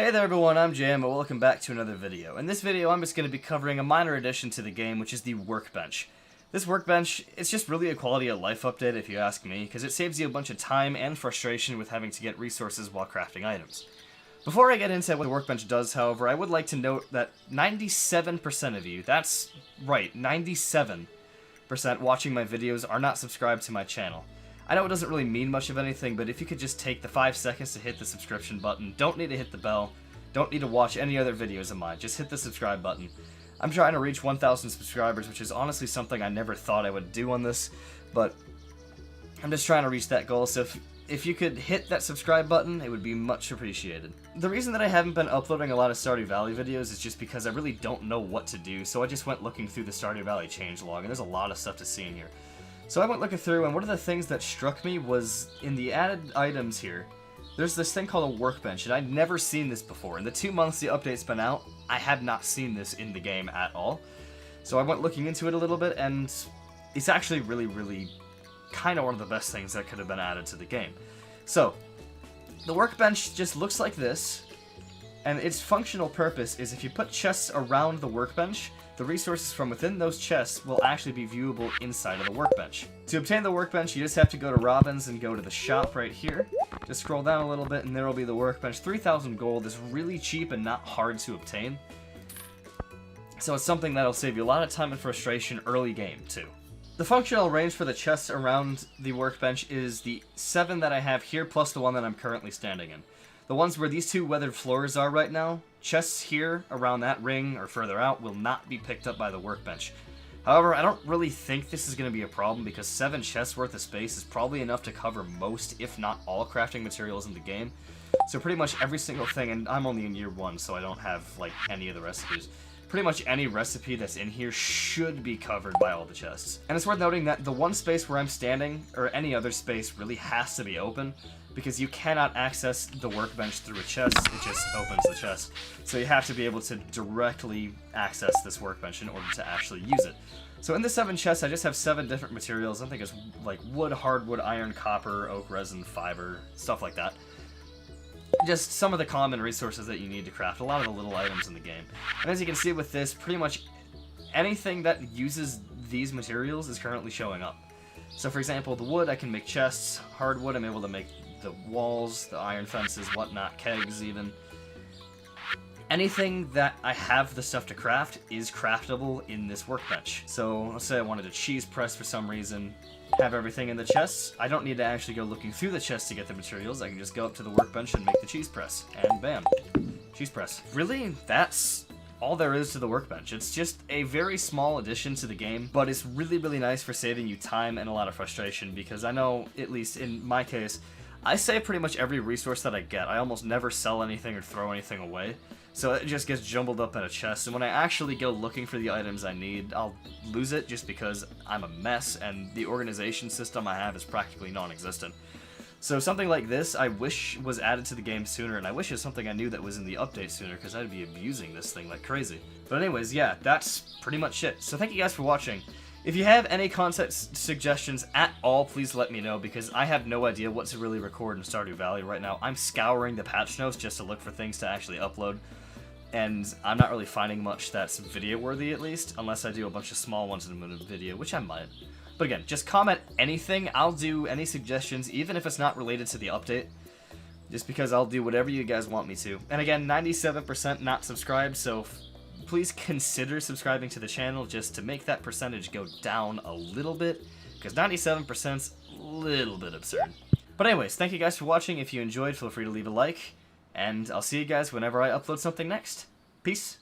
Hey there everyone, I'm Jam, and welcome back to another video. In this video, I'm just going to be covering a minor addition to the game, which is the Workbench. This Workbench, it's just really a quality of life update if you ask me, because it saves you a bunch of time and frustration with having to get resources while crafting items. Before I get into what the Workbench does, however, I would like to note that 97% of you, that's right, 97% watching my videos are not subscribed to my channel. I know it doesn't really mean much of anything, but if you could just take the 5 seconds to hit the subscription button, don't need to hit the bell, don't need to watch any other videos of mine, just hit the subscribe button. I'm trying to reach 1,000 subscribers, which is honestly something I never thought I would do on this, but I'm just trying to reach that goal, so if you could hit that subscribe button, it would be much appreciated. The reason that I haven't been uploading a lot of Stardew Valley videos is just because I really don't know what to do, so I just went looking through the Stardew Valley changelog, and there's a lot of stuff to see in here. So I went looking through, and one of the things that struck me was in the added items here, there's this thing called a workbench, and I'd never seen this before. In the 2 months the update's been out, I have not seen this in the game at all. So I went looking into it a little bit, and it's actually really kind of one of the best things that could have been added to the game. So, the workbench just looks like this, and its functional purpose is if you put chests around the workbench, the resources from within those chests will actually be viewable inside of the workbench. To obtain the workbench, you just have to go to Robin's and go to the shop right here. Just scroll down a little bit and there will be the workbench. 3,000 gold is really cheap and not hard to obtain. So it's something that'll save you a lot of time and frustration early game too. The functional range for the chests around the workbench is the 7 that I have here plus the one that I'm currently standing in. The ones where these 2 weathered floors are right now, chests here around that ring or further out will not be picked up by the workbench. However, I don't really think this is going to be a problem because 7 chests worth of space is probably enough to cover most, if not all, crafting materials in the game. So pretty much every single thing, and I'm only in year 1 so I don't have like any of the recipes. Pretty much any recipe that's in here should be covered by all the chests. And it's worth noting that the one space where I'm standing, or any other space, really has to be open, because you cannot access the workbench through a chest, it just opens the chest. So you have to be able to directly access this workbench in order to actually use it. So in the 7 chests, I just have 7 different materials. I think it's like wood, hardwood, iron, copper, oak, resin, fiber, stuff like that. Just some of the common resources that you need to craft, a lot of the little items in the game. And as you can see with this, pretty much anything that uses these materials is currently showing up. So for example, the wood, I can make chests, hardwood, I'm able to make the walls, the iron fences, whatnot, kegs even. Anything that I have the stuff to craft is craftable in this workbench. So let's say I wanted a cheese press for some reason, have everything in the chests. I don't need to actually go looking through the chests to get the materials. I can just go up to the workbench and make the cheese press, and bam, cheese press. Really, that's all there is to the workbench. It's just a very small addition to the game, but it's really nice for saving you time and a lot of frustration, because I know, at least in my case, I save pretty much every resource that I get. I almost never sell anything or throw anything away, so it just gets jumbled up in a chest, and when I actually go looking for the items I need, I'll lose it just because I'm a mess, and the organization system I have is practically non-existent. So something like this, I wish was added to the game sooner, and I wish it's something I knew that was in the update sooner, because I'd be abusing this thing like crazy. But anyways, yeah, that's pretty much it. So thank you guys for watching. If you have any content suggestions at all, please let me know, because I have no idea what to really record in Stardew Valley right now. I'm scouring the patch notes just to look for things to actually upload, and I'm not really finding much that's video-worthy, at least, unless I do a bunch of small ones in a video, which I might. But again, just comment anything. I'll do any suggestions, even if it's not related to the update, just because I'll do whatever you guys want me to. And again, 97% not subscribed, so please consider subscribing to the channel just to make that percentage go down a little bit, because 97%'s a little bit absurd. But anyways, thank you guys for watching. If you enjoyed, feel free to leave a like, and I'll see you guys whenever I upload something next. Peace.